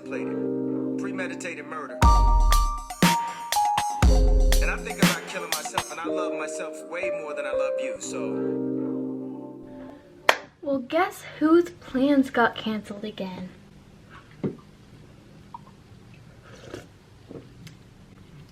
contemplated, premeditated murder. And I think about killing myself, and I love myself way more than I love you, so. Well, guess whose plans got canceled again?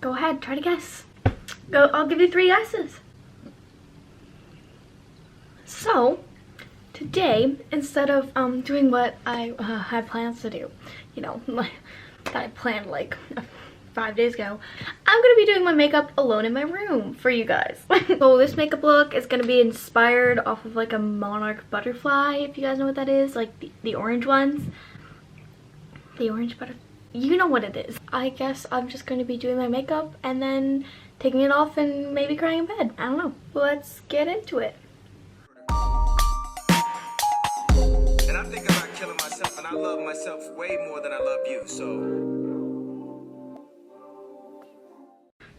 Go ahead, try to guess. Go, I'll give you 3 guesses. So, today, instead of doing what I had plans to do, you know, that I planned like 5 days ago, I'm gonna be doing my makeup alone in my room for you guys. So this makeup look is gonna be inspired off of like a Monarch butterfly, if you guys know what that is, like the orange ones. The orange butterfly. You know what it is. I guess I'm just going to be doing my makeup and then taking it off and maybe crying in bed. I don't know. Let's get into it. And I think about killing myself, and I love myself way more than I love you, so.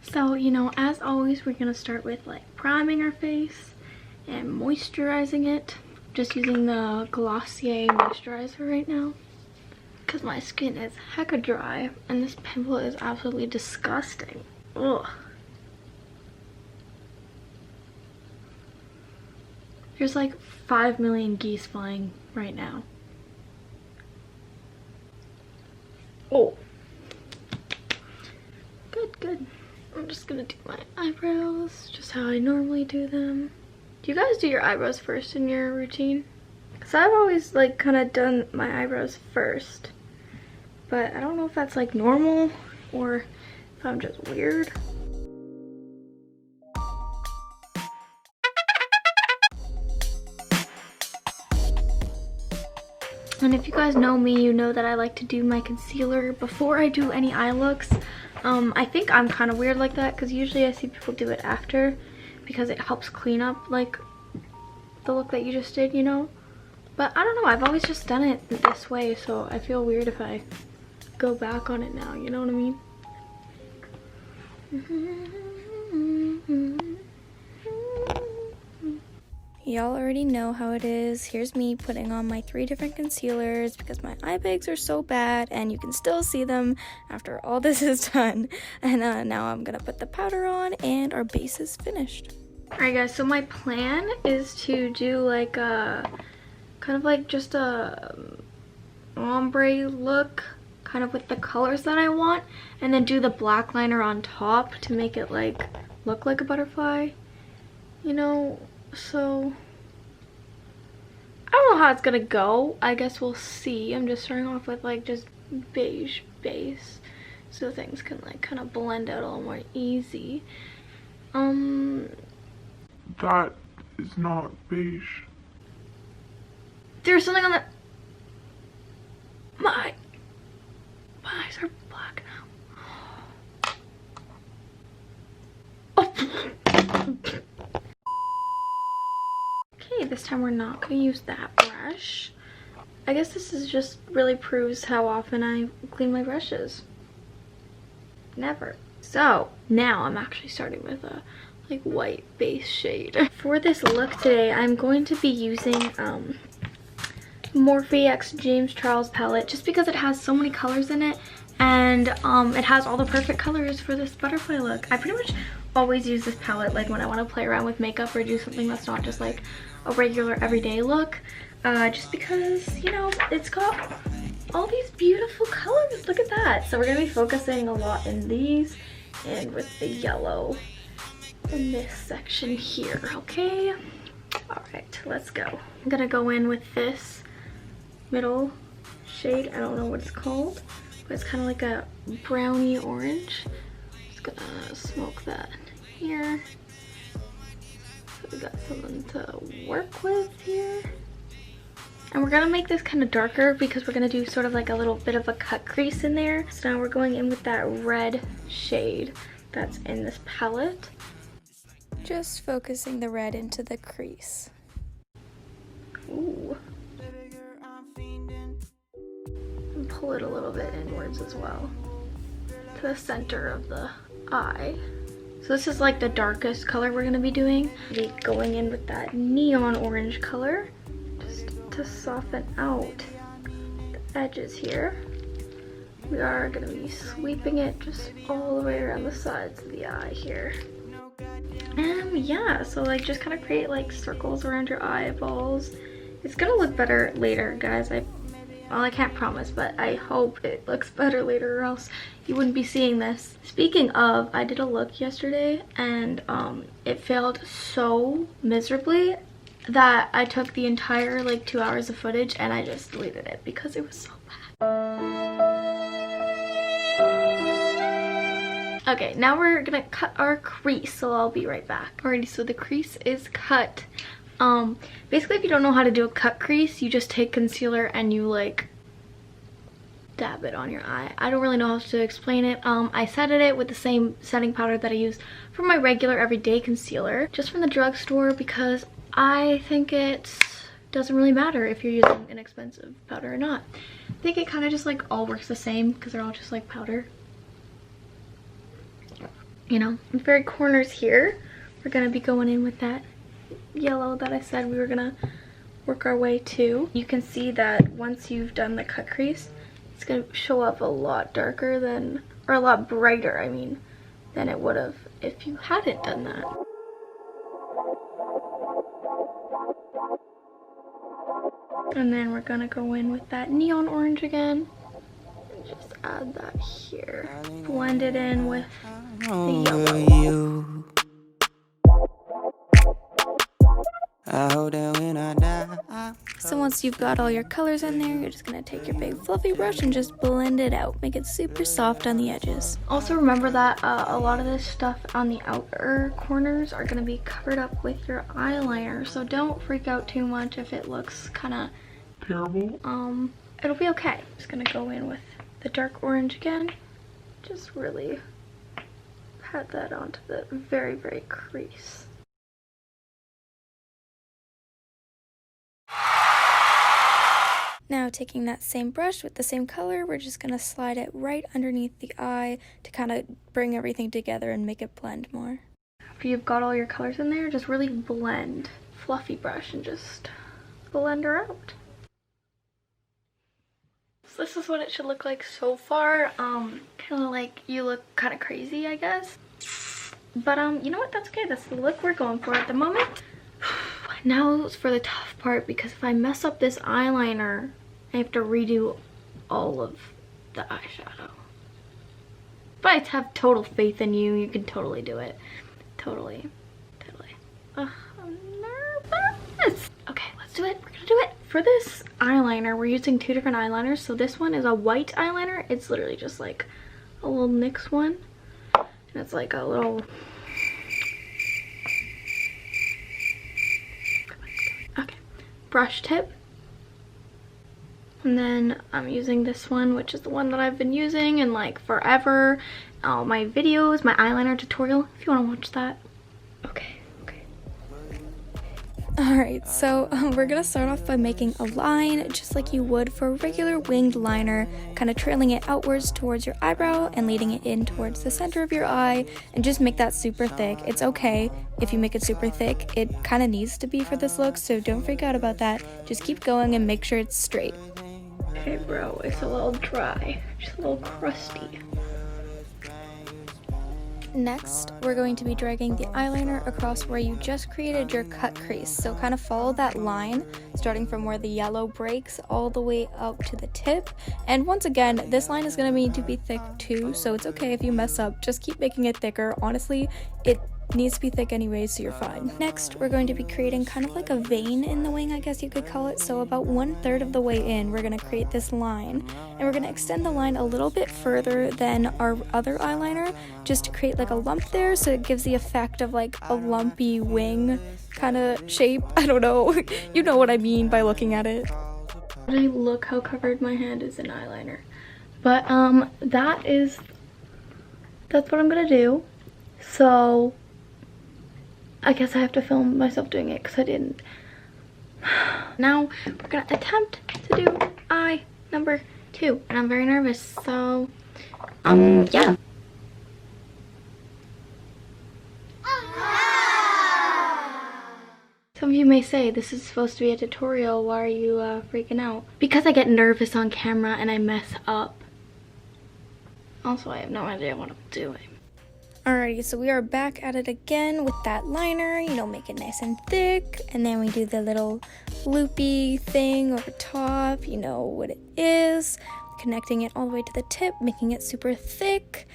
So, you know, as always, we're going to start with like priming our face and moisturizing it. Just using the Glossier moisturizer right now, because my skin is hecka dry and this pimple is absolutely disgusting. Ugh. There's like 5 million geese flying right now. Oh. Good, good. I'm just gonna do my eyebrows just how I normally do them. Do you guys do your eyebrows first in your routine? Because I've always like kind of done my eyebrows first. But I don't know if that's like normal or if I'm just weird. And if you guys know me, you know that I like to do my concealer before I do any eye looks. I think I'm kind of weird like that because usually I see people do it after because it helps clean up like the look that you just did, you know? But I don't know, I've always just done it this way, so I feel weird if I go back on it now, you know what I mean? Y'all already know how it is. Here's me putting on my 3 different concealers because my eye bags are so bad and you can still see them after all this is done. And now I'm gonna put the powder on and our base is finished. Alright guys, so my plan is to do like a kind of like just a ombre look, kind of with the colors that I want, and then do the black liner on top to make it like look like a butterfly, you know. So I don't know how it's gonna go. I guess we'll see. I'm just starting off with like just beige base so things can like kind of blend out a little more easy. That is not beige. There's something on the my eyes are black now. Oh. Okay, this time we're not going to use that brush. I guess this is just really proves how often I clean my brushes. Never. So now I'm actually starting with a like white base shade. For this look today, I'm going to be using Morphe X James Charles palette just because it has so many colors in it, and it has all the perfect colors for this butterfly look. I pretty much always use this palette like when I want to play around with makeup or do something that's not just like a regular everyday look, just because, you know, it's got all these beautiful colors. Look at that. So we're gonna be focusing a lot in these and with the yellow in this section here. Okay, all right, let's go. I'm gonna go in with this middle shade. I don't know what it's called, but it's kind of like a brownie orange. Just gonna smoke that here. So we got something to work with here. And we're gonna make this kind of darker because we're gonna do sort of like a little bit of a cut crease in there. So now we're going in with that red shade that's in this palette. Just focusing the red into the crease. Ooh. And pull it a little bit inwards as well to the center of the eye. So this is like the darkest color we're gonna be doing. Be going in with that neon orange color just to soften out the edges here. we are gonna be sweeping it just all the way around the sides of the eye here. And yeah, so like just kind of create like circles around your eyeballs. It's gonna look better later, guys. Well, I can't promise, but I hope it looks better later, or else you wouldn't be seeing this. Speaking of, I did a look yesterday and it failed so miserably that I took the entire like 2 hours of footage and I just deleted it because it was so bad. Okay, now we're gonna cut our crease, so I'll be right back. Alrighty, so the crease is cut. Basically, if you don't know how to do a cut crease, you just take concealer and you like dab it on your eye. I don't really know how to explain it. I setted it with the same setting powder that I use for my regular everyday concealer, just from the drugstore, because I think it doesn't really matter if you're using an expensive powder or not. I think it kind of just like all works the same because they're all just like powder. You know, the very corners here, we're gonna be going in with that yellow that I said we were gonna work our way to. You can see that once you've done the cut crease, it's gonna show up a lot darker than, or a lot brighter, I mean, than it would have if you hadn't done that. And then we're gonna go in with that neon orange again. Just add that here. Blend it in with the yellow. So once you've got all your colors in there, you're just gonna take your big fluffy brush and just blend it out. Make it super soft on the edges. Also remember that a lot of this stuff on the outer corners are gonna be covered up with your eyeliner. So don't freak out too much if it looks kinda Terrible. It'll be okay. Just gonna go in with the dark orange again. Just really pat that onto the very, very crease. Now taking that same brush with the same color, we're just gonna slide it right underneath the eye to kind of bring everything together and make it blend more. After you've got all your colors in there, just really blend. Fluffy brush and just blend her out. So this is what it should look like so far. Kind of like you look kind of crazy, I guess. But you know what? That's okay. That's the look we're going for at the moment. Now for the tough part, because if I mess up this eyeliner, I have to redo all of the eyeshadow. But I have total faith in you. You can totally do it. Totally. Ugh, I'm nervous. Okay, let's do it. We're gonna do it. For this eyeliner, we're using two different eyeliners. So this one is a white eyeliner. It's literally just like a little NYX one. And it's like a little... Okay, brush tip. And then I'm using this one, which is the one that I've been using in like forever. My videos, my eyeliner tutorial, if you want to watch that. Okay. Alright, so we're gonna start off by making a line just like you would for a regular winged liner, kind of trailing it outwards towards your eyebrow and leading it in towards the center of your eye, and just make that super thick. It's okay if you make it super thick. It kind of needs to be for this look, so don't freak out about that. Just keep going and make sure it's straight. Okay, bro, it's a little dry, just a little crusty. Next, we're going to be dragging the eyeliner across where you just created your cut crease. So kind of follow that line, starting from where the yellow breaks all the way up to the tip. And once again, this line is going to need to be thick too, so it's okay if you mess up. Just keep making it thicker. Honestly, it needs to be thick anyway, so you're fine. Next, we're going to be creating kind of like a vein in the wing, I guess you could call it. So about 1/3 of the way in, we're going to create this line, and we're going to extend the line a little bit further than our other eyeliner, just to create like a lump there, so it gives the effect of like a lumpy wing kind of shape. I don't know. You know what I mean by looking at it. Look how covered my hand is in eyeliner. But that's what I'm gonna do. So I guess I have to film myself doing it because I didn't. Now we're gonna attempt to do eye number 2, and I'm very nervous, so yeah. Some of you may say, this is supposed to be a tutorial, why are you freaking out? Because I get nervous on camera and I mess up. Also, I have no idea what I'm doing. Alrighty, so we are back at it again with that liner, you know, make it nice and thick, and then we do the little loopy thing over top, you know what it is, connecting it all the way to the tip, making it super thick,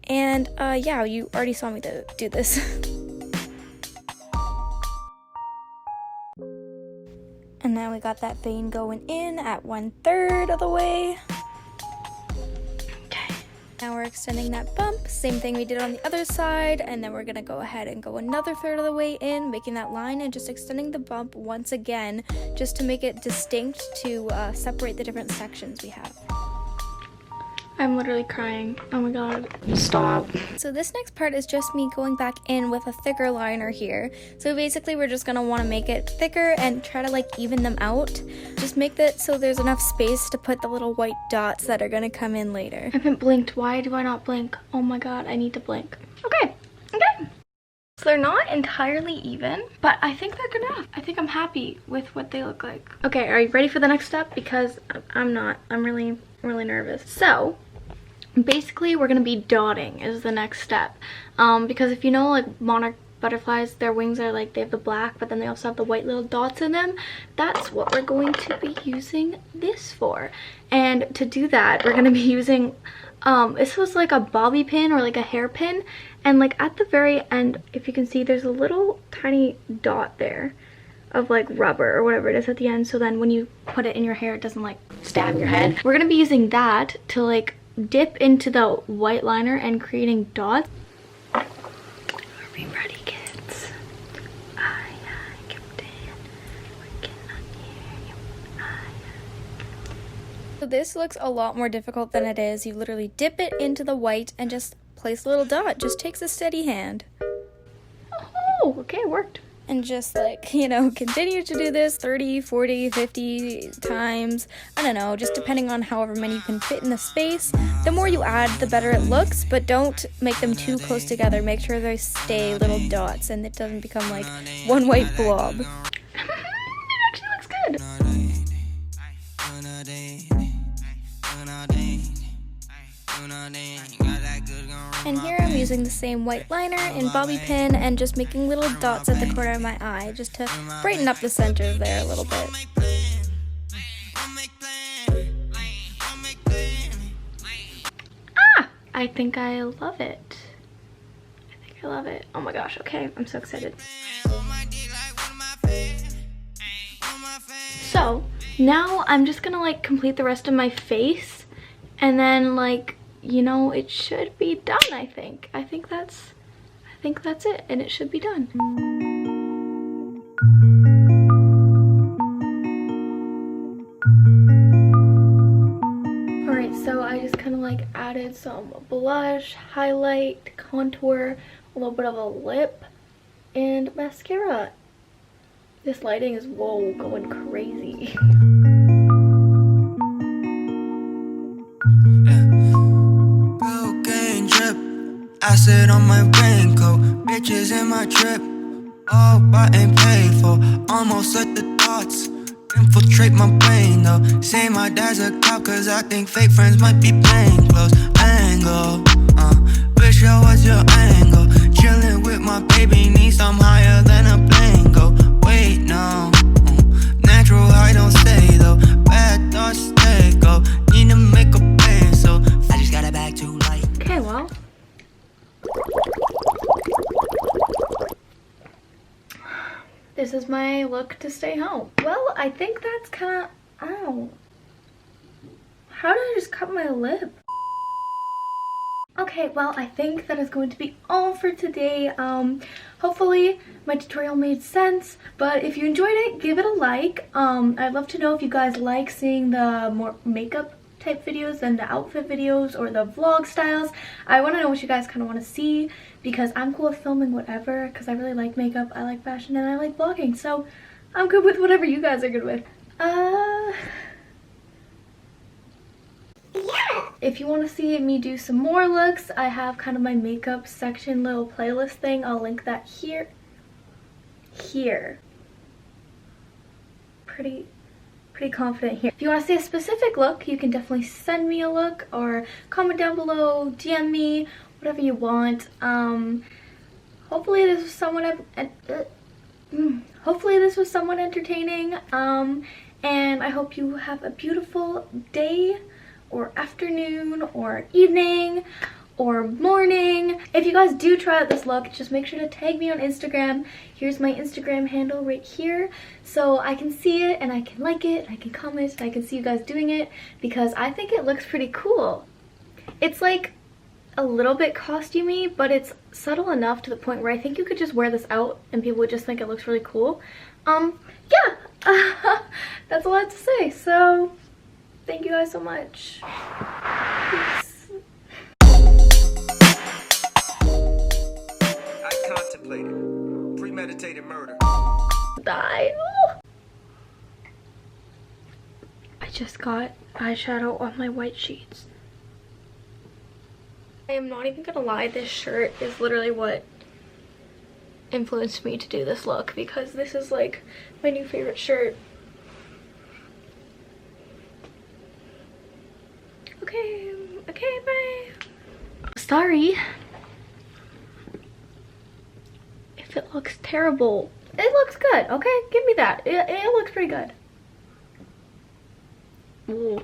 and yeah, you already saw me do this. And now we got that vein going in at 1/3 of the way. Now we're extending that bump, same thing we did on the other side, and then we're gonna go ahead and go another 1/3 of the way in, making that line and just extending the bump once again, just to make it distinct to separate the different sections we have. I'm literally crying. Oh my god. Stop. So this next part is just me going back in with a thicker liner here. So basically we're just gonna wanna make it thicker and try to like even them out. Just make that so there's enough space to put the little white dots that are gonna come in later. I haven't blinked. Why do I not blink? Oh my god, I need to blink. Okay. So they're not entirely even, but I think they're good enough. I think I'm happy with what they look like. Okay, are you ready for the next step? Because I'm not. I'm really nervous. So basically we're gonna be dotting is the next step, because if you know like monarch butterflies, their wings are like, they have the black but then they also have the white little dots in them. That's what we're going to be using this for. And to do that, we're gonna be using this was like a bobby pin or like a hairpin, and like at the very end, if you can see, there's a little tiny dot there of like rubber or whatever it is at the end, so then when you put it in your hair it doesn't like stab your head. We're gonna be using that to like dip into the white liner and creating dots. Are we ready, kids? Aye, Captain. We cannot hear you. Aye. So this looks a lot more difficult than it is. You literally dip it into the white and just place a little dot. Just takes a steady hand. Oh, okay, it worked. And just like, you know, continue to do this 30, 40, 50 times. I don't know, just depending on however many you can fit in the space. The more you add, the better it looks, but don't make them too close together. Make sure they stay little dots and it doesn't become like one white blob. It actually looks good. And here I'm using the same white liner and bobby pin and just making little dots at the corner of my eye just to brighten up the center there a little bit. Ah! I think I love it. I think I love it. Oh my gosh, okay, I'm so excited. So, now I'm just gonna like complete the rest of my face, and then like, you know, it should be done, I think. I think that's it, and it should be done. Alright, so I just kind of like added some blush, highlight, contour, a little bit of a lip, and mascara. This lighting is, whoa, going crazy. Acid on my raincoat, bitches in my trip, all bought and paid for. Almost let the thoughts infiltrate my brain though. Say my dad's a cop cause I think fake friends might be playing close. Angle, bitch, yo, what's your angle? Chillin' with my baby niece, I'm higher than a plane go. Wait, no, natural high don't stay though. Bad thoughts stay go. Need to make a plan, so I just got it back to light. Okay, well. This is my look to stay home. Well, I think that's kind of, ow. How did I just cut my lip? Okay, well, I think that is going to be all for today. Hopefully my tutorial made sense, but if you enjoyed it, give it a like. I'd love to know if you guys like seeing the more makeup type videos than the outfit videos or the vlog styles. I want to know what you guys kind of want to see, because I'm cool with filming whatever, because I really like makeup, I like fashion, and I like vlogging, so I'm good with whatever you guys are good with. Yeah! If you want to see me do some more looks, I have kind of my makeup section little playlist thing. I'll link that here. Pretty pretty confident here. If you want to see a specific look, you can definitely send me a look or comment down below, DM me, whatever you want. Hopefully this was somewhat entertaining, and I hope you have a beautiful day or afternoon or evening or morning. If you guys do try out this look, just make sure to tag me on Instagram. Here's my Instagram handle right here, so I can see it and I can like it, I can comment, and I can see you guys doing it, because I think it looks pretty cool. It's like a little bit costumey, but it's subtle enough to the point where I think you could just wear this out and people would just think it looks really cool. Yeah, that's all I have to say. So thank you guys so much. Peace. I contemplated premeditated murder. Die. Oh. I just got eyeshadow on my white sheets. I am not even gonna lie, this shirt is literally what influenced me to do this look, because this is like my new favorite shirt. Okay, bye. Sorry if it looks terrible. It looks good, okay? Give me that. It looks pretty good. Ooh.